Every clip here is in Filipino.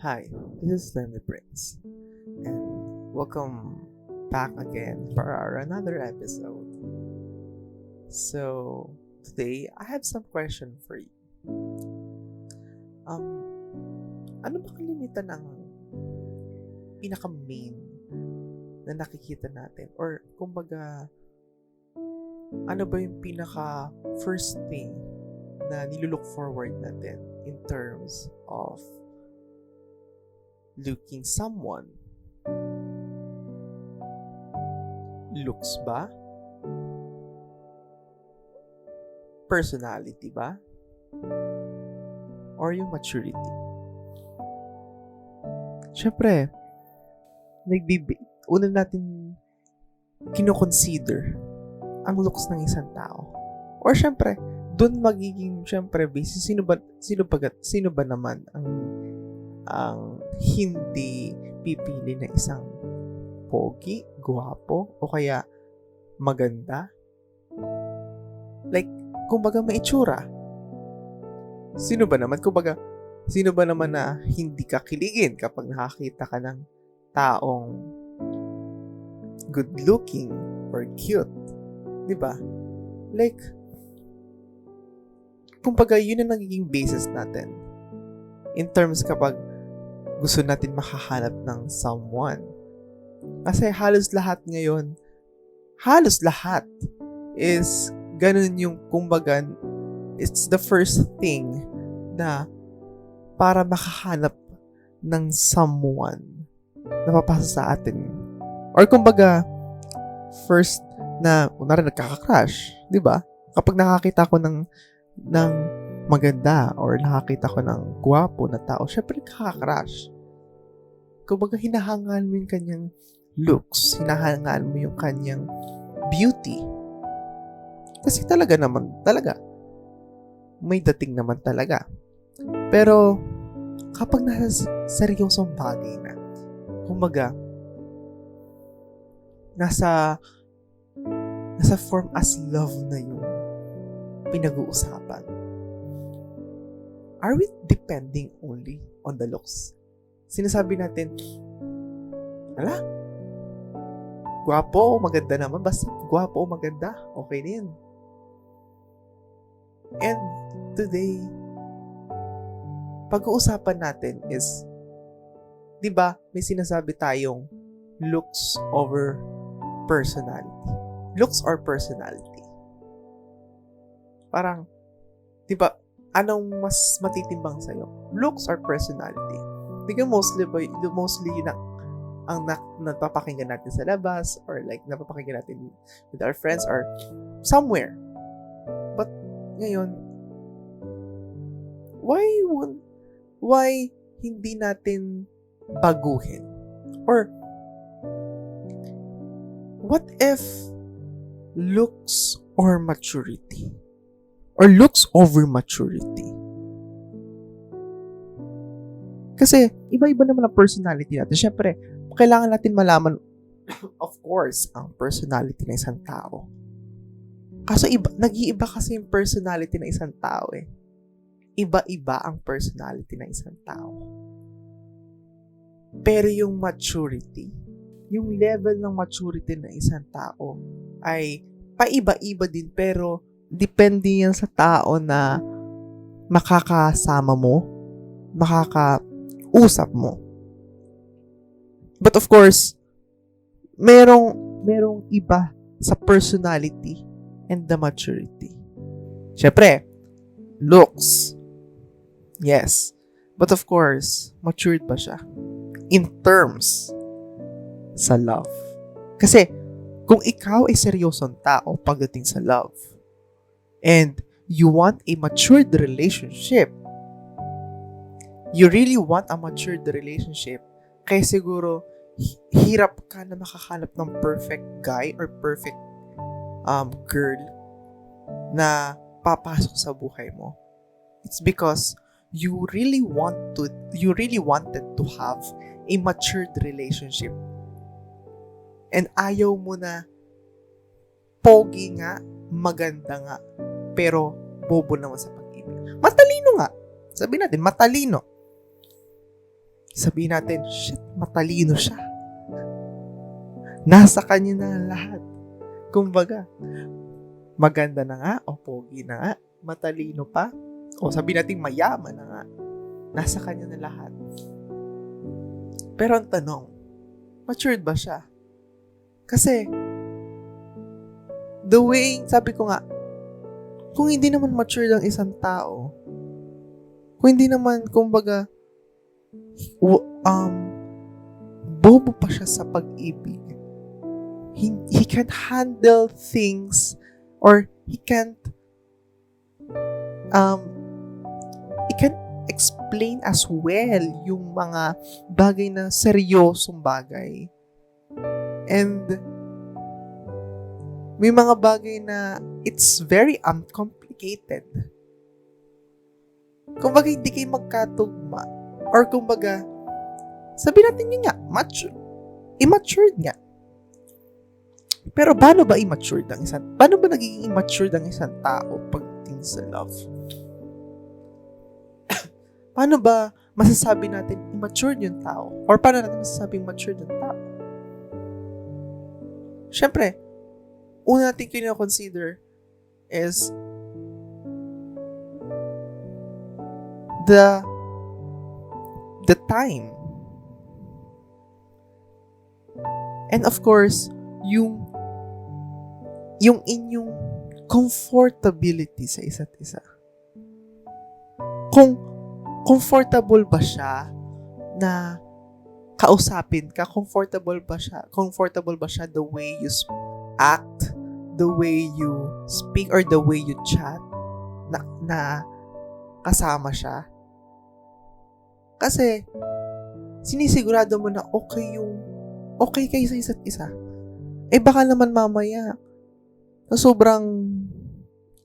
Hi, this is Lemmy Prince, and welcome back again for another episode. So, today I have some question for you. Um, ano ba kalimitan ng pinaka-main na nakikita natin? Or, kumbaga, ano ba yung pinaka-first thing na nilulook forward natin in terms of looking someone? Looks ba? Personality ba? Or yung maturity? Siyempre, una natin kino-consider ang looks ng isang tao. Or siyempre, doon magiging siyempre basis sino ba naman ang hindi pipili na isang pogi, gwapo, o kaya maganda. Like, kumbaga may itsura. Sino ba naman na hindi ka kiligin kapag nakakita ka ng taong good looking or cute? Diba? Like, kumbaga yun ang nagiging basis natin in terms kapag gusto natin makahanap ng someone. Kasi halos lahat is ganun yung kumbaga, it's the first thing na para makahanap ng someone na papasa sa atin. Or kumbaga, first na, kunwari nagkaka-crush, di ba? Kapag nakakita ko ng maganda or nakakita ko ng gwapo na tao, syempre nakaka-crush. Kumbaga, hinahangaan mo yung kanyang looks, hinahangaan mo yung kanyang beauty. Kasi talaga, may dating naman talaga. Pero, kapag nasa seryosong bagay na, kumbaga, nasa form as love na yung pinag-uusapan. Are we depending only on the looks? Sinasabi natin, gwapo o maganda naman, basta gwapo o maganda, okay na yun. And today, pag-uusapan natin is, di ba, may sinasabi tayong looks over personality. Looks or personality. Parang, di ba, anong mas matitimbang sa'yo? Looks or personality? Di ka mostly yun ang napapakinggan natin sa labas or like napapakinggan natin with our friends or somewhere. But ngayon, why hindi natin baguhin? Or what if looks or maturity? Or looks over maturity? Kasi iba-iba naman ang personality natin. Siyempre, kailangan natin malaman, of course, ang personality ng isang tao. Kaso nag-iiba kasi yung personality ng isang tao eh. Iba-iba ang personality ng isang tao. Pero yung maturity, yung level ng maturity ng isang tao ay paiba-iba din, pero depende yan sa tao na makakasama mo, makakausap mo. But of course, merong iba sa personality and the maturity. Siyempre, looks. Yes. But of course, matured ba siya? In terms sa love. Kasi, kung ikaw ay seryosong tao pagdating sa love, and you want a matured relationship, you really want a matured relationship, kaya siguro, hirap ka na makahanap ng perfect guy or perfect girl na papasok sa buhay mo. It's because you really wanted to have a matured relationship. And ayaw mo na pogi nga, maganda nga, pero bobo naman sa pag-ibig. Matalino nga. Sabi natin, matalino. sabihin natin, shit, matalino siya. Nasa kanya na lahat. Kumbaga, maganda na nga, o pogi na nga, matalino pa, o sabihin natin mayaman na nga, nasa kanya na lahat. Pero ang tanong, matured ba siya? Kasi, the way, sabi ko nga, kung hindi naman matured ang isang tao, kung hindi naman, kumbaga, bobo pa siya sa pag-ibig, he can't handle things, or he can't explain as well yung mga bagay na seryosong bagay. And may mga bagay na it's very uncomplicated. Kumbaga, hindi kayo magkatugma. Or kumbaga, sabihin natin yun nga, immature nga. Pero paano ba paano ba nagiging immature ang isang tao pagdating sa love? Paano ba masasabi natin immature yung tao? Or paano natin masasabing mature yung tao? Siyempre, una natin kino-consider is the time. And of course, yung inyong comfortability sa isa't isa. Kung comfortable ba siya na kausapin ka? Comfortable ba siya the way you act, the way you speak, or the way you chat na kasama siya? Kasi sinisigurado mo na okay kayo sa isa't isa. Baka naman mamaya na sobrang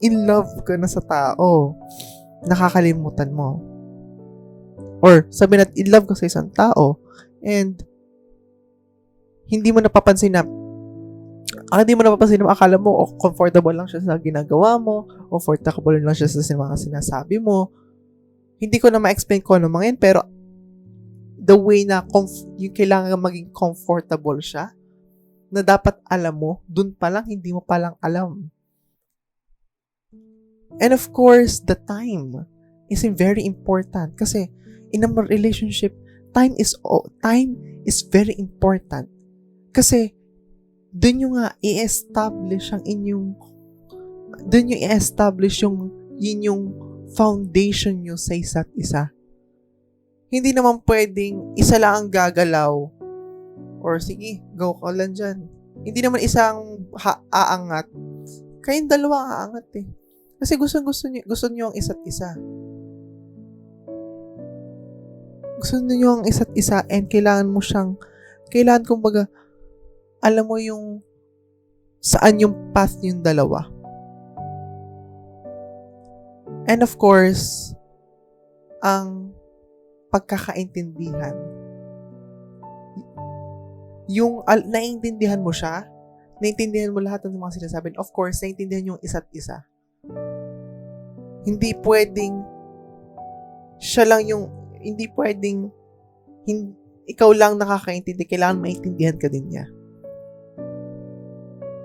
in love ka na sa tao, nakakalimutan mo. Or sabi natin, in love ka sa isang tao, and hindi mo napapansin na akala mo comfortable lang siya sa ginagawa mo, o comfortable lang siya sa mga sinasabi mo. Hindi ko na ma-explain ko ano mga yan, pero the way na yung kailangan maging comfortable siya, na dapat alam mo, dun pa lang, hindi mo pa lang alam. And of course, the time is very important. Kasi, in a relationship, time is very important. Kasi, dun yung i-establish yung foundation nyo sa isa't isa. Hindi naman pwedeng isa lang ang gagalaw, or sige, go ka lang dyan. Hindi naman isang aangat. Kayong dalawa aangat eh. Kasi gusto nyo ang isa't isa. Gusto nyo ang isa't isa, and kailangan kumbaga, alam mo yung saan yung path yung dalawa. And of course, ang pagkakaintindihan. Yung naiintindihan mo siya, naiintindihan mo lahat ng mga sinasabi. Of course, naiintindihan yung isa't isa. Hindi pwedeng ikaw lang nakakaintindi, kailangan maintindihan ka din niya.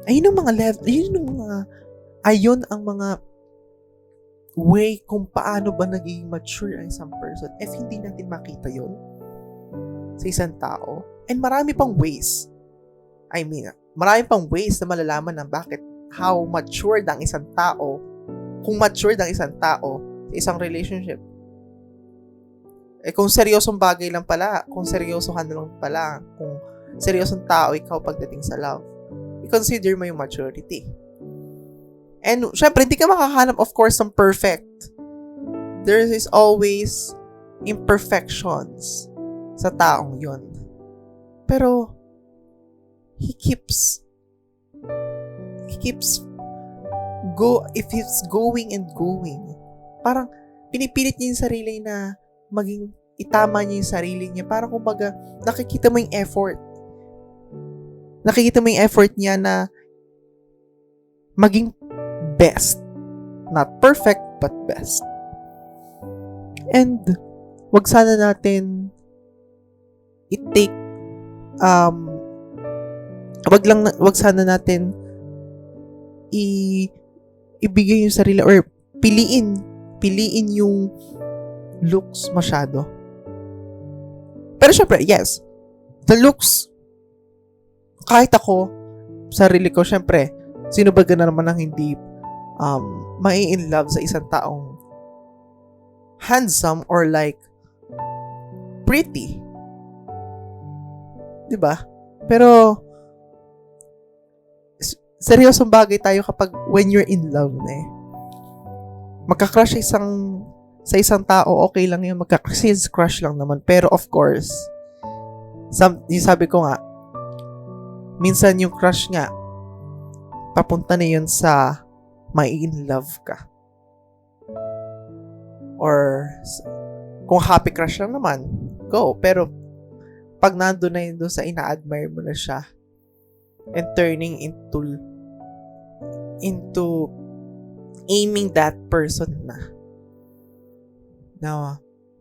Ayun ang mga way kung paano ba naging mature ang isang person. If hindi natin makita yun sa isang tao, and marami pang ways na malalaman ng how matured ang isang tao, kung matured ang isang tao sa isang relationship. Kung seryosong bagay lang pala, kung seryosohan na lang pala, kung seryosong tao ikaw pagdating sa love, i-consider mo yung maturity. And syempre, hindi ka makahanap, of course, ng perfect. There is always imperfections sa taong yon. Pero, if it's going and going, parang pinipilit niya yung sarili na itama niya yung sarili niya. Parang kumbaga, nakikita mo yung effort. Nakikita mo yung effort niya na maging best. Not perfect, but best. And, wag sana natin it take, wag sana natin ibigay yung sarili or piliin yung looks masyado. Pero syempre, yes, the looks, kahit ako, sarili ko, syempre, sino ba gana naman ang hindi mai-in love sa isang taong handsome or like pretty? Diba? Pero seryosong bagay tayo kapag when you're in love na eh. Magka-crush sa isang tao, okay lang yun. Crush lang naman. Pero of course, yung sabi ko nga, minsan yung crush nga, papunta na yun sa may in love ka. Or, kung happy crush lang naman, go. Pero, pag nandun na yun doon sa ina-admire mo na siya, and turning into aiming that person na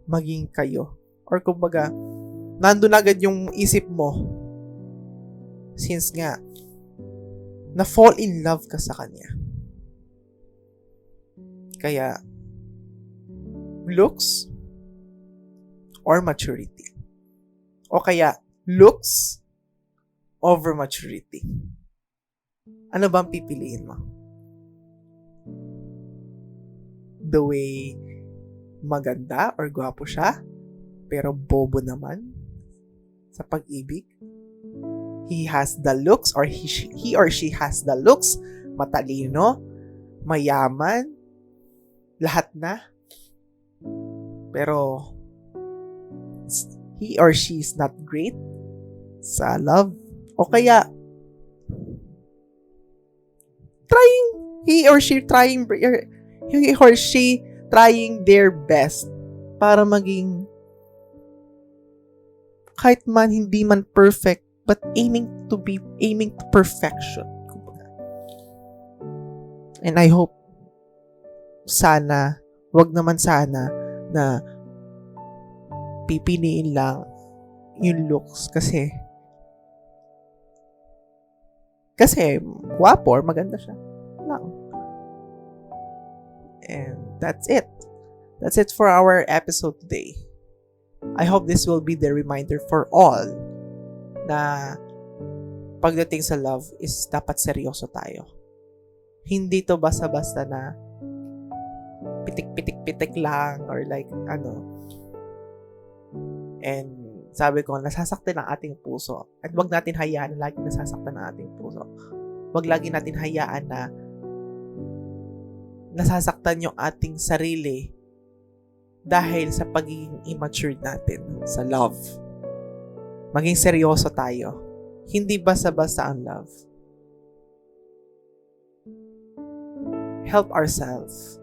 maging kayo. Or kumbaga, nandun agad yung isip mo, since nga, na fall in love ka sa kanya. Kaya, looks or maturity. O kaya, looks over maturity. Ano ba ang pipiliin mo? The way maganda or gwapo siya, pero bobo naman sa pag-ibig? He has the looks or he or she has the looks, matalino, mayaman, lahat na. Pero he or she is not great sa love. O kaya he or she trying their best para maging kahit man hindi man perfect, but aiming to perfection. And I hope sana, wag naman sana na pipiliin lang yung looks kasi guwapo or maganda siya lang. And that's it. That's it for our episode today. I hope this will be the reminder for all na pagdating sa love is dapat seryoso tayo. Hindi to basta-basta na pitik-pitik-pitik lang or like and sabi ko, nasasaktan ang ating puso. At wag natin hayaan na lagi nasasaktan ang ating puso. Wag lagi natin hayaan na nasasaktan yung ating sarili dahil sa pagiging immature natin sa love. Maging seryoso tayo. Hindi basta-basta ang love. Help ourselves.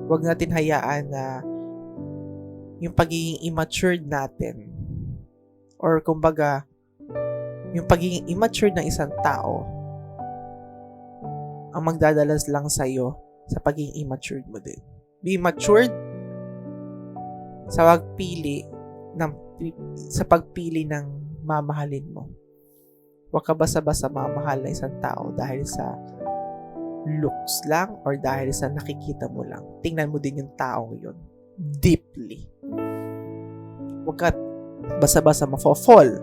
Wag natin hayaan na yung pagiging immature natin or kumbaga yung pagiging immature ng isang tao ang magdadalas lang sa'yo sa pagiging immature mo din. Be matured sa pagpili ng mamahalin mo. Huwag ka basta-basta mamahal na isang tao dahil sa looks lang or dahil sa nakikita mo lang. Tingnan mo din yung taong yun deeply. Huwag ka basta-basta mafo-fall.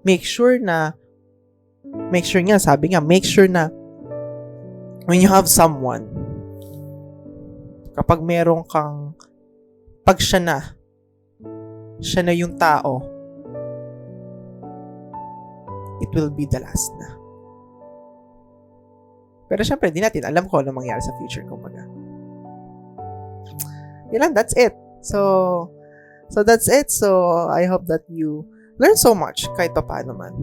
Make sure na when you have someone, kapag meron kang, pag siya na yung tao, it will be the last na. Pero syempre, di natin alam ko ano mangyari sa future, kumbaga. Yun lang, that's it. So that's it. So, I hope that you learn so much, kahit pa paano man.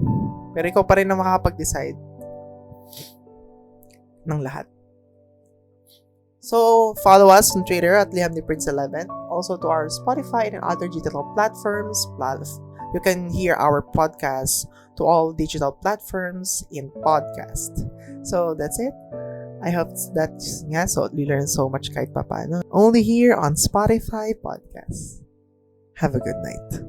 Pero ikaw pa rin na makakapag-decide ng lahat. So, follow us on Twitter at LiamNiPrince11. Also to our Spotify and other digital platforms. You can hear our podcast to all digital platforms in podcast. So, that's it. I hope so you learn so much kahit pa paano. Only here on Spotify Podcast. Have a good night.